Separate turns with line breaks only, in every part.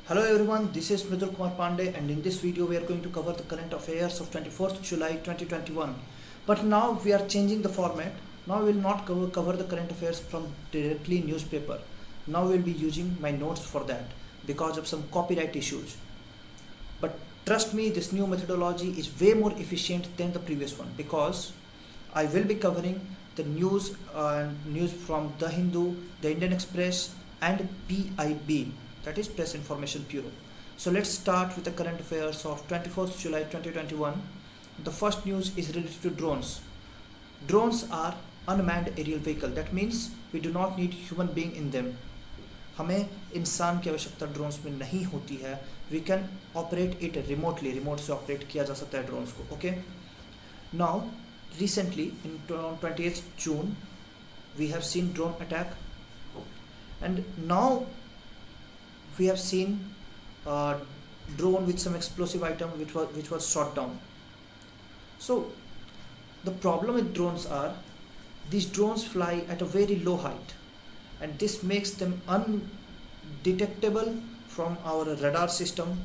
Hello everyone, this is Mridul Kumar Pandey, and in this video we are going to cover the current affairs of 24th July 2021. But now we are changing the format. Now we will not cover the current affairs from directly newspaper. Now we will be using my notes for that because of some copyright issues. But trust me, this new methodology is way more efficient than the previous one because I will be covering the news from The Hindu, The Indian Express and PIB, that is Press Information Bureau. So let's start with the current affairs of 24th July 2021. The first news is related to drones. Drones are unmanned aerial vehicle. That means we do not need human being in them. हमें इंसान की आवश्यकता drones में नहीं होती है. We can operate it remotely. Remote से operate किया जा सकता है ड्रोन्स को. Okay. Now recently in 28th June we have seen drone attack, and now we have seen drone with some explosive item which was shot down. So the problem with drones are these drones fly at a very low height, and this makes them undetectable from our radar system,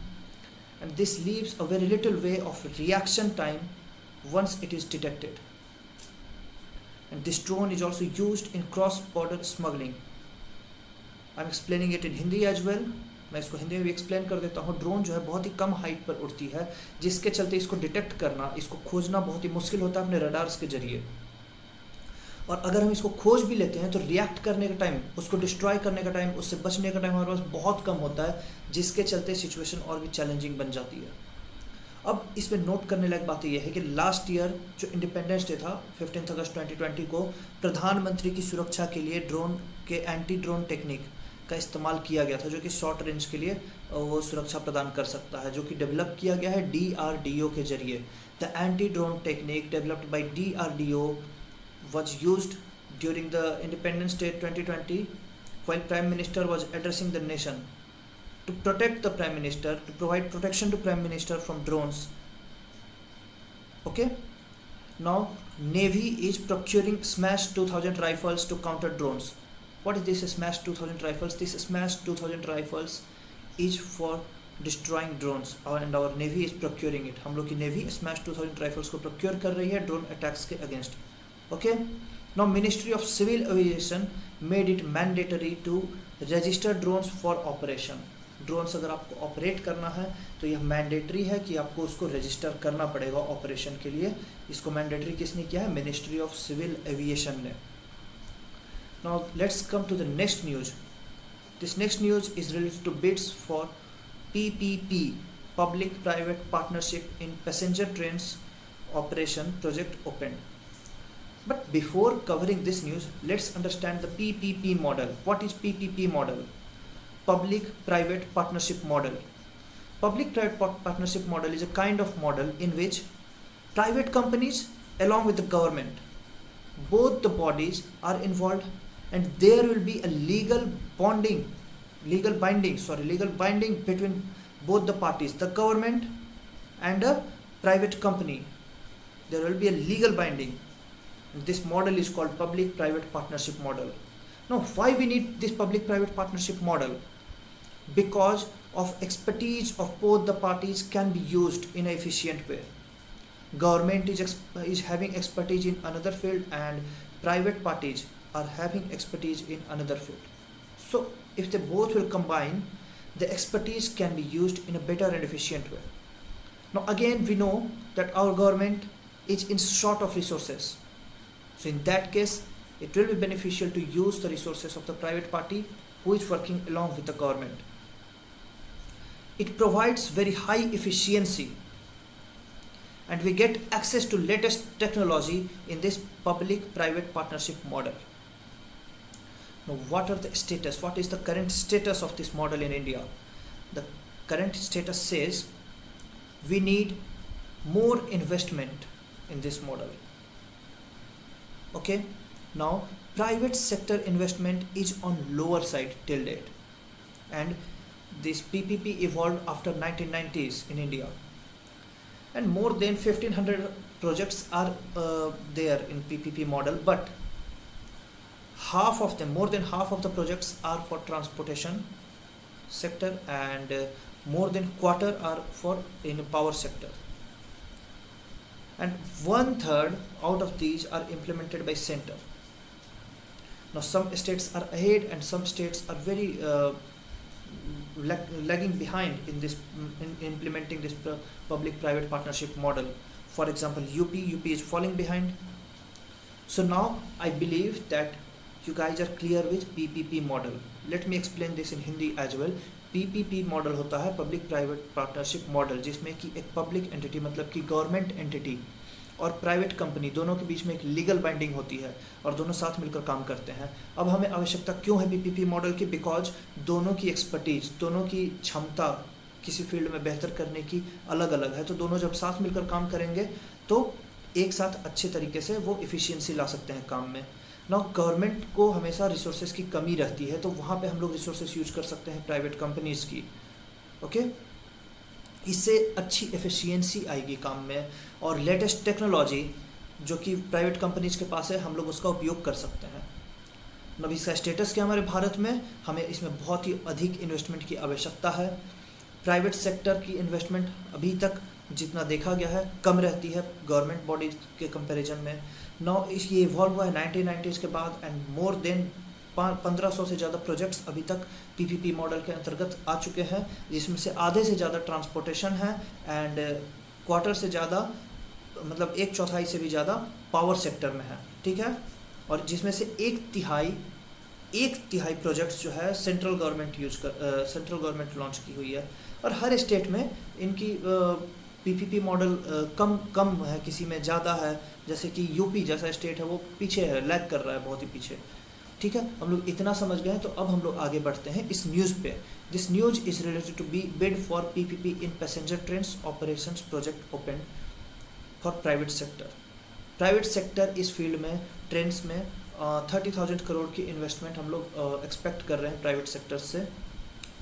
and this leaves a very little way of reaction time once it is detected. And this drone is also used in cross-border smuggling. I'm explaining it in Hindi as well. मैं इसको हिंदी में भी explain कर देता हूँ. Drone जो है बहुत ही कम हाइट पर उड़ती है, जिसके चलते इसको डिटेक्ट करना, इसको खोजना बहुत ही मुश्किल होता है अपने रडार्स के जरिए. और अगर हम इसको खोज भी लेते हैं तो रिएक्ट करने का टाइम, उसको डिस्ट्रॉय करने का टाइम, उससे बचने का टाइम हमारे पास बहुत कम होता है, जिसके चलते सिचुएशन और भी चैलेंजिंग बन जाती है. अब इसमें नोट करने लायक बात यह है कि लास्ट ईयर जो इंडिपेंडेंस डे था 15 अगस्त 2020 को, प्रधानमंत्री की सुरक्षा के लिए ड्रोन के एंटी ड्रोन टेक्निक का इस्तेमाल किया गया था, जो कि शॉर्ट रेंज के लिए वो सुरक्षा प्रदान कर सकता है, जो कि डेवलप किया गया है DRDO के जरिए. The anti drone technique developed by DRDO was used during the Independence Day 2020 while Prime Minister was addressing the nation to protect the Prime Minister, to provide protection to Prime Minister from drones. Okay. Now Navy is procuring Smash 2000 rifles to counter drones. What is this Smash 2000 rifles? This Smash 2000 rifles is for destroying drones, and our Navy is procuring it. हम लोग की Navy Smash 2000 rifles को procure कर रही है drone attacks के against. Okay. Now Ministry of Civil Aviation made it mandatory to register drones for operation. Drones अगर आपको ऑपरेट करना है तो यह मैंडेटरी है कि आपको उसको रजिस्टर करना पड़ेगा ऑपरेशन के लिए. इसको मैंडेटरी किसने किया है? मिनिस्ट्री ऑफ सिविल एविएशन ने. Now let's come to the next news. This next news is related to bids for PPP, public private partnership in passenger trains operation project open. But before covering this news, let's understand the PPP model. What is PPP model? Public-private partnership model. Public-private partnership model is a kind of model in which private companies along with the government, both the bodies are involved, and there will be a legal binding between both the parties, the government and a private company. There will be a legal binding. This model is called public-private partnership model. Now, why we need this public-private partnership model? Because of expertise of both the parties can be used in an efficient way. Government is having expertise in another field, and private parties are having expertise in another field. So, if they both will combine, the expertise can be used in a better and efficient way. Now, again, we know that our government is in short of resources. So in that case, it will be beneficial to use the resources of the private party who is working along with the government. It provides very high efficiency, and we get access to latest technology in this public-private partnership model. Now, what are the status? What is the current status of this model in India? The current status says we need more investment in this model. Okay. Now private sector investment is on lower side till date, and this PPP evolved after 1990s in India, and more than 1500 projects are there in PPP model, but more than half of the projects are for transportation, sector, and more than quarter are for in power sector, and 1/3 out of these are implemented by center. Now some states are ahead and some states are very lagging behind in this in implementing this public private partnership model. For example, UP is falling behind. So now I believe that you guys are clear with PPP model. Let me explain this in Hindi as well. PPP model होता है public private partnership model, जिसमें कि एक public entity मतलब कि government entity और private company दोनों के बीच में एक लीगल बाइंडिंग होती है और दोनों साथ मिलकर काम करते हैं। अब हमें आवश्यकता क्यों है PPP मॉडल की? बिकॉज दोनों की एक्सपर्टीज, दोनों की क्षमता किसी फील्ड में बेहतर करने की अलग अलग है, तो दोनों जब साथ मिलकर काम करेंगे तो एक साथ अच्छे तरीके से वो इफ़िशियंसी ला सकते हैं काम में। ना गवर्नमेंट को हमेशा रिसोर्सेज की कमी रहती है, तो वहाँ पे हम लोग रिसोर्सेज यूज कर सकते हैं प्राइवेट कंपनीज़ की। ओके, इससे अच्छी एफिशिएंसी आएगी काम में, और लेटेस्ट टेक्नोलॉजी जो कि प्राइवेट कंपनीज के पास है हम लोग उसका उपयोग कर सकते हैं। अब इसका स्टेटस क्या हमारे भारत में? हमें इसमें बहुत ही अधिक इन्वेस्टमेंट की आवश्यकता है। प्राइवेट सेक्टर की इन्वेस्टमेंट अभी तक जितना देखा गया है कम रहती है गवर्नमेंट बॉडी के कंपैरिजन में। नाउ ये इवॉल्व हुआ है 1990s के बाद, एंड मोर देन 1500 से ज़्यादा प्रोजेक्ट्स अभी तक PPP मॉडल के अंतर्गत आ चुके हैं, जिसमें से आधे से ज़्यादा ट्रांसपोर्टेशन है एंड क्वार्टर से ज़्यादा मतलब 1/4 से भी ज़्यादा पावर सेक्टर में है। ठीक है, और जिसमें से एक तिहाई प्रोजेक्ट्स जो है सेंट्रल गवर्नमेंट लॉन्च की हुई है, और हर स्टेट में इनकी PPP मॉडल कम है, किसी में ज़्यादा है। जैसे कि UP जैसा स्टेट है वो पीछे है, लैग कर रहा है बहुत ही पीछे। ठीक है, हम लोग इतना समझ गए हैं, तो अब हम लोग आगे बढ़ते हैं इस न्यूज़ पे। This news is related to be bid for PPP in passenger trains operations project open for private sector. Private sector इस फील्ड में ट्रेन्स में 30,000 करोड़ की इन्वेस्टमेंट हम लोग एक्सपेक्ट कर रहे हैं प्राइवेट सेक्टर से।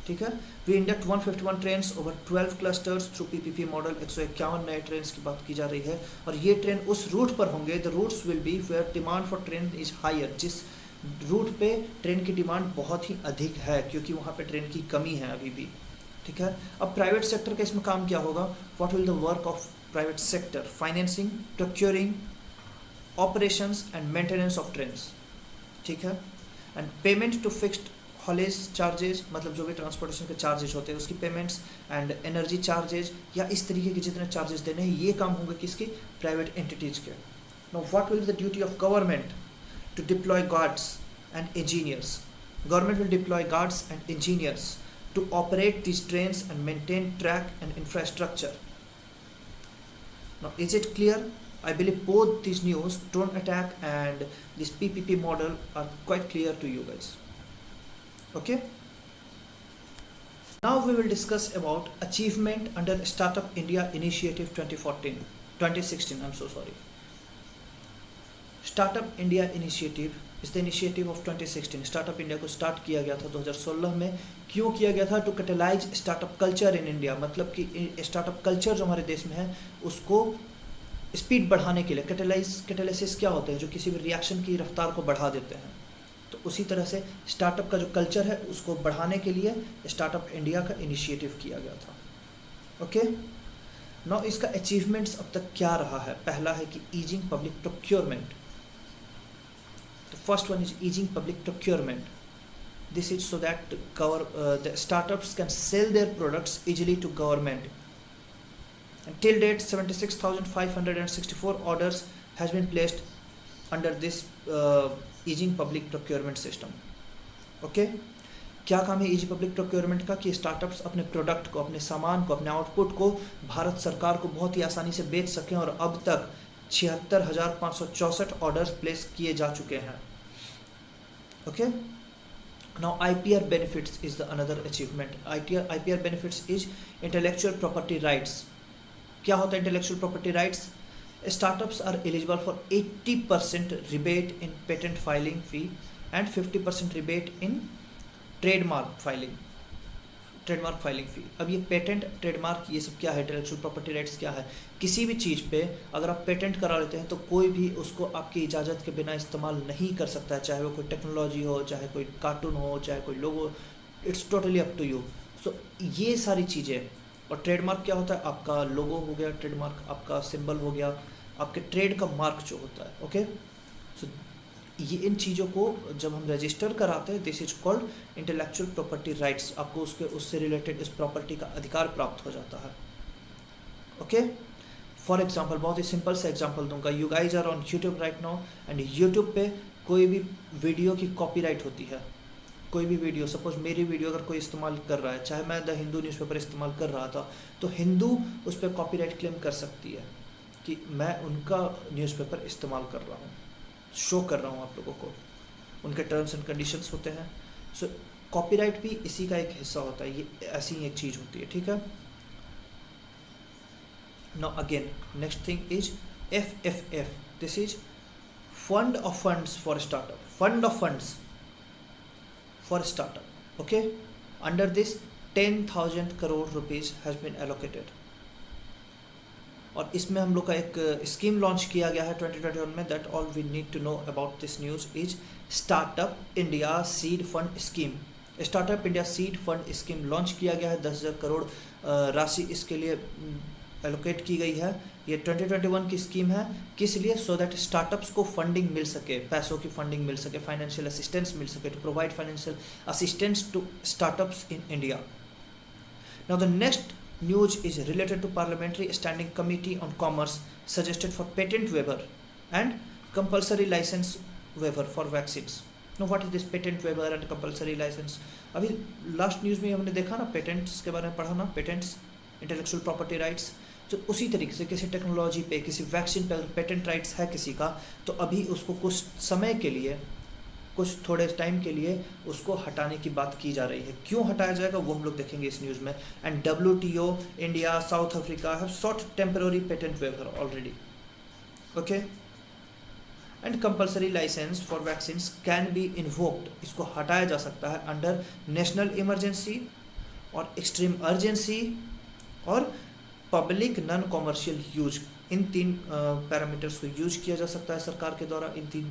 ठीक है, we induct 151 trains over 12 clusters through PPP model. 151 नए ट्रेन्स की बात की जा रही है, और ये ट्रेन उस रूट पर होंगे, the routes will be where demand for train is higher, जिस रूट पे ट्रेन की डिमांड बहुत ही अधिक है, क्योंकि वहाँ पे ट्रेन की कमी है अभी भी। ठीक है, अब प्राइवेट सेक्टर का इसमें काम क्या होगा? What will the work of private sector? Financing, procuring, operations and maintenance of trains. ठीक है, and payment to fixed haulage charges, मतलब जो भी ट्रांसपोर्टेशन के चार्जेज होते हैं उसकी पेमेंट्स, एंड एनर्जी चार्जेज, या इस तरीके के जितने चार्जेस देने हैं ये काम होंगे किसके? प्राइवेट एंटिटीज के। Now what will be the duty of government? To deploy guards and engineers. Government will deploy guards and engineers to operate these trains and maintain track and infrastructure. Now, is it clear? I believe both these news, drone attack and this PPP model, are quite clear to you guys. Okay? Now we will discuss about achievement under Startup India Initiative 2016. I'm so sorry. Startup India initiative is the initiative of 2016। Startup India को start किया गया था 2016 में। क्यों किया गया था? To catalyse startup culture in India, मतलब कि स्टार्टअप कल्चर जो हमारे देश में है उसको स्पीड बढ़ाने के लिए। कैटलाइसिस क्या होते हैं? जो किसी भी रिएक्शन की रफ्तार को बढ़ा देते हैं। तो उसी तरह से स्टार्टअप का जो कल्चर है उसको बढ़ाने के लिए स्टार्टअप इंडिया का इनिशिएटिव किया गया था। ओके, नाउ इसका अचीवमेंट्स अब तक क्या रहा है? पहला है कि easing public procurement. First one is easing public procurement. This is so that the startups can sell their products easily to government. And till date, 76,564 orders has been placed under this easing public procurement system. Okay? क्या काम है easy public procurement का? कि startups अपने product को, अपने सामान को, अपने आउटपुट को भारत सरकार को बहुत ही आसानी से बेच सकें, और अब तक 76,564 ऑर्डर्स प्लेस किए जा चुके हैं। Okay, now IPR benefits is the another achievement. IPR benefits is intellectual property rights. क्या होता है intellectual property rights? Startups are eligible for 80% rebate in patent filing fee and 50% rebate in trademark filing fee. अब ये patent, trademark, ये सब क्या है? Intellectual property rights क्या है? किसी भी चीज़ पे अगर आप पेटेंट करा लेते हैं तो कोई भी उसको आपकी इजाज़त के बिना इस्तेमाल नहीं कर सकता है, चाहे वो कोई टेक्नोलॉजी हो, चाहे कोई कार्टून हो, चाहे कोई logo, it's totally up to you. So ये सारी चीज़ें, और ट्रेडमार्क क्या होता है, आपका लोगो हो गया ट्रेडमार्क, आपका सिंबल हो गया, आपके ट्रेड का मार्क जो होता है, ओके। सो ये इन चीज़ों को जब हम रजिस्टर कराते हैं, this is called intellectual property rights, आपको उससे रिलेटेड इस प्रॉपर्टी का अधिकार प्राप्त हो जाता है, ओके। फॉर एग्जाम्पल, बहुत ही सिंपल से एग्जाम्पल दूंगा, you guys are on YouTube right now, and YouTube पे कोई भी वीडियो की कॉपीराइट होती है, कोई भी वीडियो, सपोज मेरी वीडियो अगर कोई इस्तेमाल कर रहा है, चाहे मैं द हिंदू न्यूज़पेपर इस्तेमाल कर रहा था, तो हिंदू उस पर कॉपीराइट क्लेम कर सकती है कि मैं उनका न्यूज़पेपर इस्तेमाल कर रहा हूँ, शो कर रहा हूँ आप लोगों को, उनके टर्म्स एंड कंडीशंस होते हैं। सो कॉपीराइट भी इसी का एक हिस्सा होता है, ये ऐसी ही एक चीज़ होती है, ठीक है। Now again next thing is FFF, this is fund of funds for startup, fund of funds for startup, okay. Under this 10,000 crore rupees has been allocated, और इसमें हम लोग का एक स्कीम लॉन्च किया गया है 2021 में, that all we need to know about this news is startup India seed fund scheme. Startup India seed fund scheme launch किया गया है, 10,000 करोड़ राशि इसके लिए एलोकेट की गई है। ये 2021 की स्कीम है, किस लिए, सो दैट स्टार्टअप्स को फंडिंग मिल सके, पैसों की फंडिंग मिल सके, फाइनेंशियल असिस्टेंस मिल सके, to provide financial assistance to startups in India. Now the next news is related to parliamentary standing committee on commerce suggested for patent waiver and compulsory license waiver for vaccines. Now what is this patent waiver and compulsory license? अभी last news में हमने देखा ना, patents के बारे में पढ़ा ना, पेटेंट्स इंटेलेक्चुअल प्रॉपर्टी राइट्स। तो उसी तरीके से किसी टेक्नोलॉजी पे, किसी वैक्सीन पे पेटेंट राइट्स है किसी का, तो अभी उसको कुछ समय के लिए, कुछ थोड़े टाइम के लिए उसको हटाने की बात की जा रही है। क्यों हटाया जाएगा वो हम लोग देखेंगे इस न्यूज़ में। And WTO, India, South Africa have sought temporary patent waiver already, okay. And compulsory licence for vaccine can be invoked, इसको हटाया जा सकता है अंडर नेशनल इमरजेंसी और एक्सट्रीम अर्जेंसी और पब्लिक नॉन कॉमर्शियल यूज। इन तीन पैरामीटर्स को यूज किया जा सकता है सरकार के द्वारा, इन तीन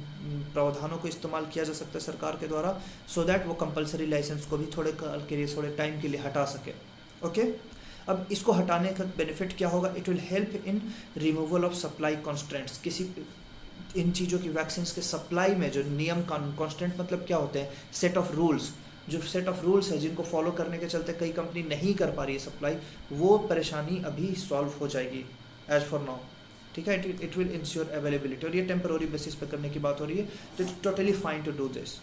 प्रावधानों को इस्तेमाल किया जा सकता है सरकार के द्वारा, सो दैट वो कंपलसरी लाइसेंस को भी थोड़े काल के लिए, थोड़े टाइम के लिए हटा सके, ओके। अब इसको हटाने का बेनिफिट क्या होगा, it will help in removal of supply constraints. किसी इन चीज़ों की वैक्सीन के सप्लाई में जो नियम कानून, कॉन्स्टेंट मतलब क्या होते हैं, सेट ऑफ रूल्स, जो सेट ऑफ रूल्स है जिनको फॉलो करने के चलते कई कंपनी नहीं कर पा रही है सप्लाई, वो परेशानी अभी सॉल्व हो जाएगी एज फॉर नाउ, ठीक है। इट विल इंश्योर अवेलेबिलिटी, और ये टेम्पररी बेसिस पे करने की बात हो रही है, तो it's totally fine to do this.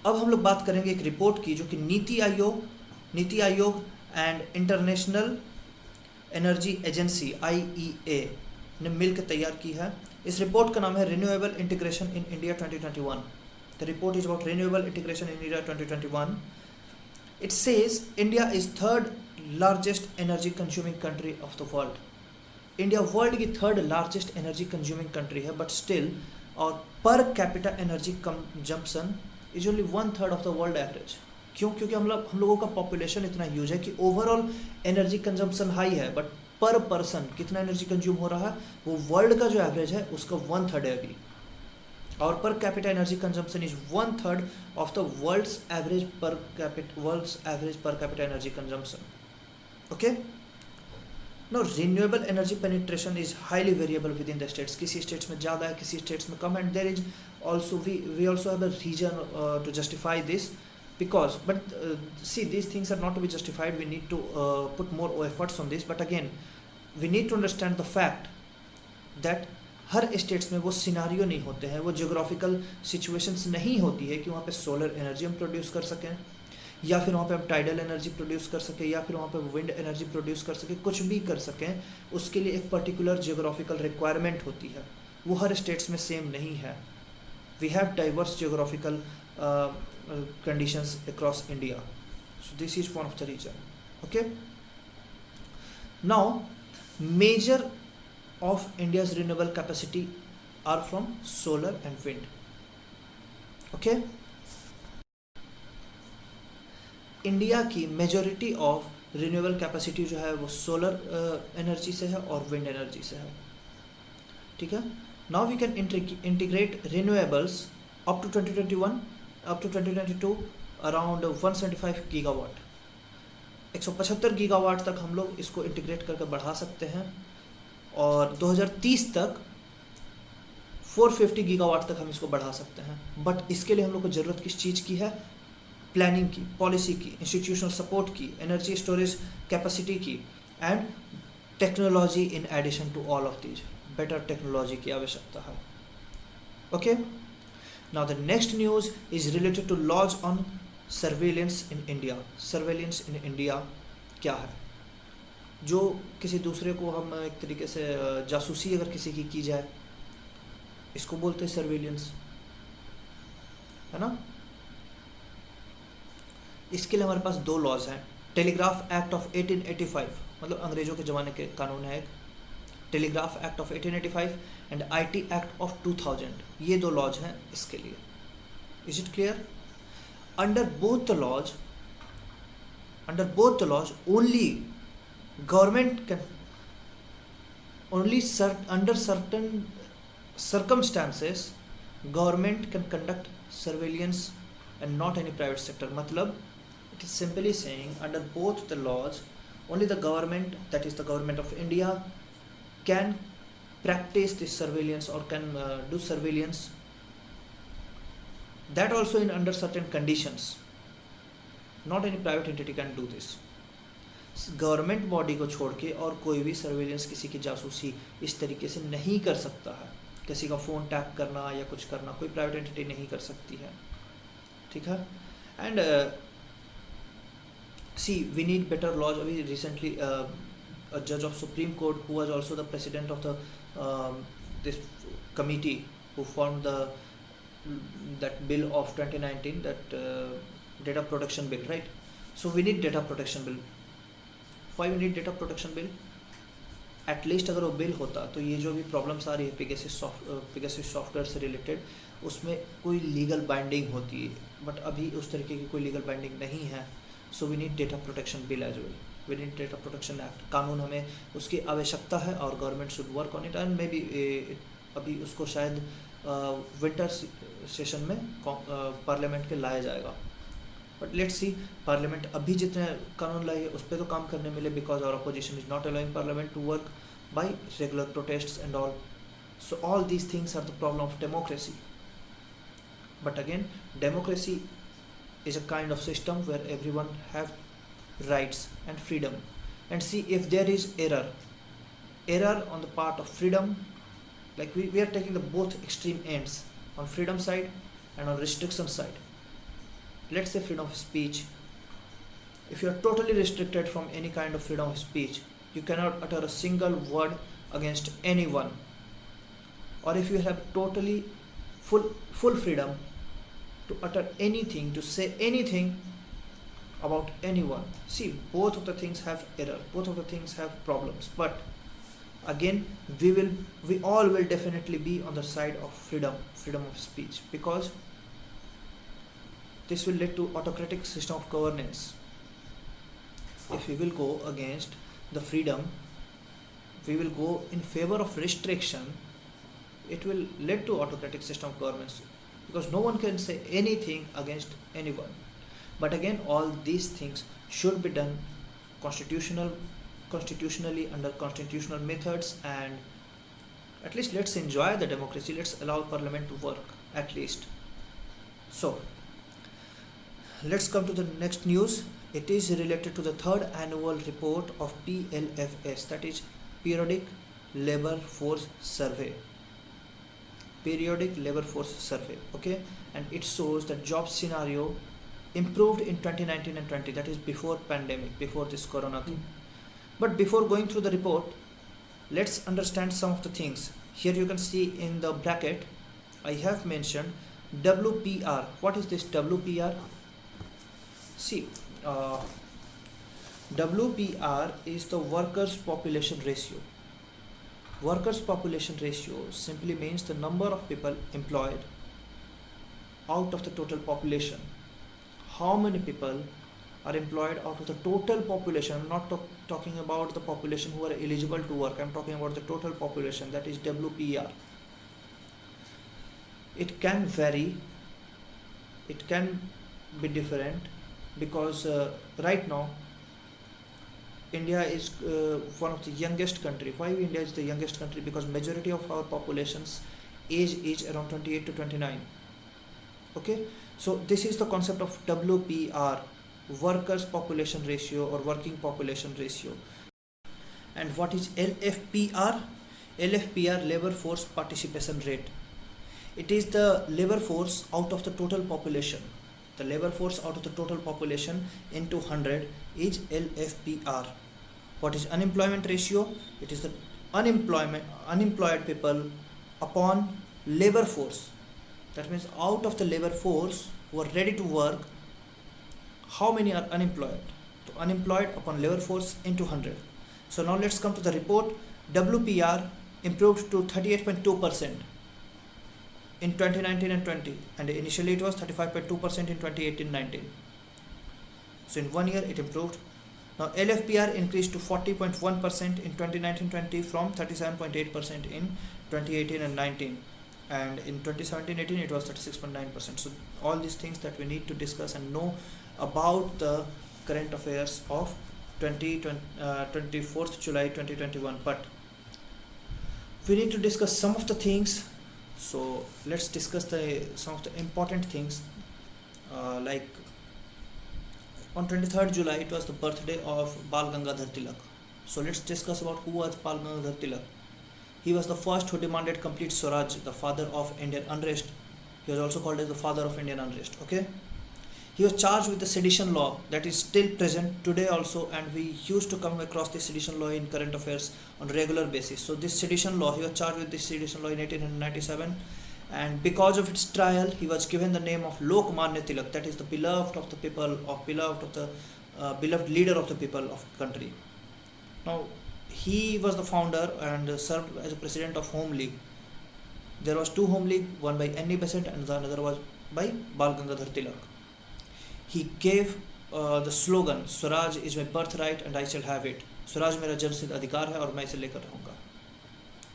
अब हम लोग बात करेंगे एक रिपोर्ट की, जो कि NITI Aayog and international energy agency IEA ने मिलकर तैयार की है। इस रिपोर्ट का नाम है renewable integration in India 2021। The report is about renewable integration in India 2021. It says India is third largest energy consuming country of the world. India world की third largest energy consuming country है, but still और per capita energy consumption is only 1/3 of the world average. क्यों? क्योंकि हम लोगों का population इतना huge है कि ओवरऑल एनर्जी कंजम्पशन हाई है, बट पर पर्सन कितना एनर्जी कंज्यूम हो रहा है, वो वर्ल्ड का जो एवरेज है उसका 1/3 है अभी। और per capita energy consumption is 1/3 of the world's average per capita energy consumption, okay. No renewable energy penetration is highly variable within the states. किसी स्टेट्स में ज़्यादा है, किसी स्टेट्स में कम, and there is also we also have a reason to justify this, because but see, these things are not to be justified. We need to put more efforts on this, but again we need to understand the fact that her states में वो scenario नहीं होते हैं, वो geographical situations नहीं होती है कि वहाँ पे सोलर एनर्जी हम प्रोड्यूस कर सकें, या फिर वहाँ पे हम टाइडल एनर्जी प्रोड्यूस कर सकें, या फिर वहाँ पे विंड एनर्जी प्रोड्यूस कर सकें, कुछ भी कर सकें। उसके लिए एक पर्टिकुलर जियोग्राफिकल रिक्वायरमेंट होती है, वो हर स्टेट्स में सेम नहीं है। We have diverse geographical conditions across India, so this is one of the reason, okay. Now major of India's renewable capacity are from solar and wind, okay. India की majority of renewable capacity जो है वो solar energy से है और wind energy से है, ठीक है। Now we can integrate renewables up to 2021, up to 2022 around 175 gigawatt, 175 gigawatt तक हम लोग इसको इंटीग्रेट करके बढ़ा सकते हैं, और 2030 तक 450 गीगावाट तक हम इसको बढ़ा सकते हैं। बट इसके लिए हम लोग को ज़रूरत किस चीज़ की है? प्लानिंग की, पॉलिसी की, इंस्टीट्यूशनल सपोर्ट की, एनर्जी स्टोरेज कैपेसिटी की, and technology in addition to all of these, better technology की आवश्यकता है। Okay, now the next news is related to laws on surveillance in India. Surveillance in India क्या है? जो किसी दूसरे को हम एक तरीके से जासूसी अगर किसी की जाए, इसको बोलते हैं सर्वेलेंस, है ना। इसके लिए हमारे पास दो लॉज हैं। टेलीग्राफ एक्ट ऑफ 1885, मतलब अंग्रेजों के ज़माने के कानून है एक, telegraph act of 1885 and IT act of 2000। ये दो लॉज हैं इसके लिए। Is it clear? Under both the laws only government can, only under certain circumstances government can conduct surveillance and not any private sector. matlab it is simply saying under both the laws only the government, that is the government of India, can practice this surveillance or can do surveillance, that also in under certain conditions. not any private entity can do this. Government body को छोड़ के और कोई भी surveillance, किसी की जासूसी इस तरीके से नहीं कर सकता है। किसी का फ़ोन टैप करना या कुछ करना कोई प्राइवेट एंटिटी नहीं कर सकती है, ठीक है। And see we need better laws. अभी रिसेंटली जज of Supreme Court who was also the president of the this committee who form the that bill of 2019, that data protection bill, right. So we need data protection bill. Why we need data protection bill? At least अगर वो bill होता तो ये जो भी problems आ रही है Pegasus software से रिलेटेड, उसमें कोई लीगल बाइंडिंग होती है, बट अभी उस तरीके की कोई लीगल बाइंडिंग नहीं है। So we need data protection bill as well, we need data protection act. कानून हमें उसकी आवश्यकता है और government should work on it, and maybe अभी उसको शायद विंटर सेशन में पार्लियामेंट के लाया जाएगा। बट लेट्स सी, पार्लियामेंट अभी जितने कानून लाई है उस पर तो काम करने मिले, because our opposition is not allowing parliament to work by regular protests and all. So all these things are the problem of democracy. But again, democracy is a kind of system where everyone have rights and freedom. And see, if there is error on the part of freedom, like we are taking the both extreme ends, on freedom side and on restriction side. Let's say freedom of speech. If you are totally restricted from any kind of freedom of speech, you cannot utter a single word against anyone. Or if you have totally full freedom to utter anything, to say anything about anyone. See, both of the things have error, both of the things have problems, but again we all will definitely be on the side of freedom of speech, because this will lead to autocratic system of governance. If we will go against the freedom, we will go in favor of restriction, it will lead to autocratic system of governance, because no one can say anything against anyone. But again, all these things should be done constitutionally under constitutional methods, and at least let's enjoy the democracy, let's allow parliament to work at least. So let's come to the next news. It is related to the third annual report of PLFS, that is Periodic Labor Force Survey. Periodic Labor Force Survey, okay, and it shows that job scenario improved in 2019 and 20, that is before pandemic, before this corona thing. But before going through the report, let's understand some of the things. Here you can see in the bracket I have mentioned WPR. What is this WPR? See, WPR is the workers population ratio. Workers population ratio simply means the number of people employed out of the total population. How many people are employed out of the total population? I'm not talking about the population who are eligible to work, I'm talking about the total population, that is WPR. It can vary, it can be different, because right now India is one of the youngest country. Why India is the youngest country? Because majority of our population's age is around 28 to 29. Okay, so this is the concept of WPR, workers population ratio or working population ratio. And what is LFPR? LFPR, labor force participation rate. It is the labor force out of the total population. The labor force out of the total population into 100 is LFPR. What is unemployment ratio? It is the unemployed people upon labor force. That means out of the labor force who are ready to work, how many are unemployed? So unemployed upon labor force into 100. So now let's come to the report. WPR improved to 38.2% in 2019 and 20, and initially it was 35.2% in 2018-19. So in 1 year it improved. Now LFPR increased to 40.1% in 2019-20 from 37.8% in 2018 and 19, and in 2017-18 it was 36.9%. So all these things that we need to discuss and know about the current affairs of 24th July 2021. But we need to discuss some of the things. So let's discuss some of the important things, like on 23rd July it was the birthday of Bal Gangadhar Tilak. So let's discuss about who was Bal Gangadhar Tilak. He was the first who demanded complete Swaraj, the father of Indian unrest. He was also called as the father of Indian unrest. Okay, he was charged with the sedition law that is still present today also, and we used to come across the sedition law in current affairs on regular basis. So this sedition law, he was charged with this sedition law in 1897, and because of its trial he was given the name of Lokmanya Tilak, that is the beloved of the people, beloved leader of the people of the country. Now he was the founder and served as a president of Home League. There was two Home League, one by Annie Besant and the another was by Bal Gangadhar Tilak. He gave the slogan, Swaraj is my birthright and I shall have it. Swaraj मेरा जन्मसिद्ध अधिकार है और मैं इसे लेकर रहूँगा.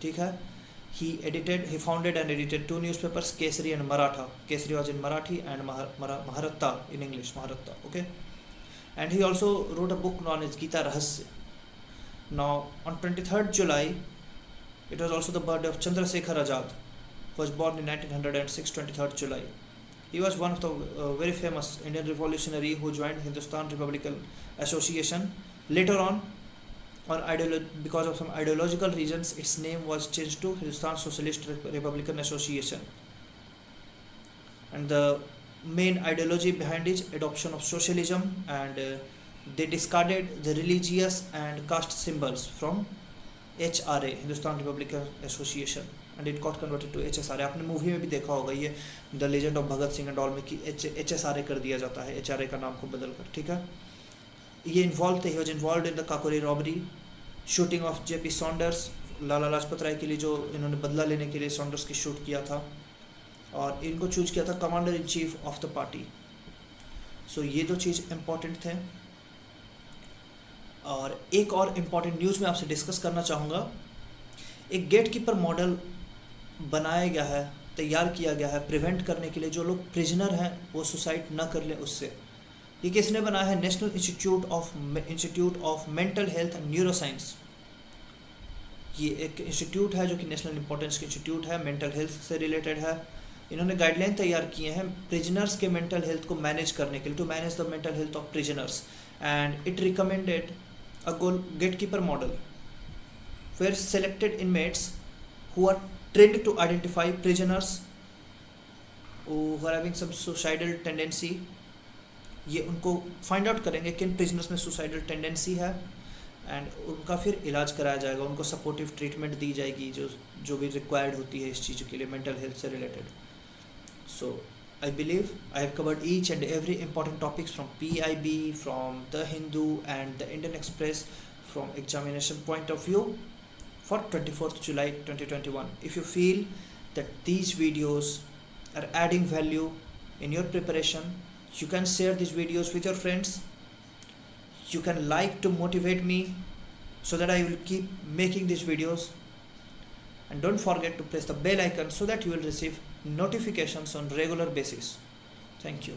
ठीक है. He founded and edited two newspapers, Kesari and Maratha. Kesari was in Marathi and Maharatta in English, Maharatta. Okay. And he also wrote a book known as Gita Rahasya. Now on 23rd July, it was also the birthday of Chandrasekhar Azad, who was born in 1906, 23rd July. He was one of the very famous Indian revolutionary who joined Hindustan Republican Association. Later on because of some ideological reasons, its name was changed to Hindustan Socialist Republican Association. And the main ideology behind it is adoption of socialism, and they discarded the religious and caste symbols from HRA, Hindustan Republican Association, and it got converted to HSRA. आपने movie में भी देखा होगा ये the legend of Bhagat Singh and all में कि HSRA कर दिया जाता है, HRA का नाम को बदल कर. ठीक है. ये इन्वॉल्व थे. He was involve in the Kakori robbery, shooting of JP Saunders, Lala Lajpat Rai के लिए जो इन्होंने बदला लेने के लिए सॉन्डर्स की शूट किया था, और इनको चूज किया था commander in chief of the party. So ये दो चीज़ इम्पॉर्टेंट थे. और एक और इम्पॉर्टेंट न्यूज़ मैं आपसे डिस्कस करना चाहूँगा. एक गेट कीपर मॉडल बनाया गया है, तैयार किया गया है प्रिवेंट करने के लिए जो लोग प्रिजनर हैं वो सुसाइड ना कर लें उससे. ये किसने बनाया है? National institute of mental health and neuroscience. ये एक इंस्टीट्यूट है जो कि नेशनल इंपॉर्टेंस का इंस्टीट्यूट है, मेंटल हेल्थ से रिलेटेड है. इन्होंने गाइडलाइन तैयार किए हैं प्रिजनर्स के मेंटल हेल्थ को मैनेज करने के लिए, to manage the mental health of prisoners, and it recommended a gatekeeper model where selected inmates who are trained to identify prisoners who are having some suicidal tendency. ये उनको find out करेंगे किन prisoners में suicidal tendency है, and उनका फिर इलाज कराया जाएगा, उनको सपोर्टिव ट्रीटमेंट दी जाएगी जो भी रिक्वायर्ड होती है इस चीज़ के लिए मेंटल हेल्थ से related. So I believe I have covered each and every important topics from PIB, from The Hindu and the Indian Express from examination point of view for 24th July 2021. If you feel that these videos are adding value in your preparation, you can share these videos with your friends. You can like to motivate me so that I will keep making these videos. And don't forget to press the bell icon so that you will receive notifications on regular basis. Thank you.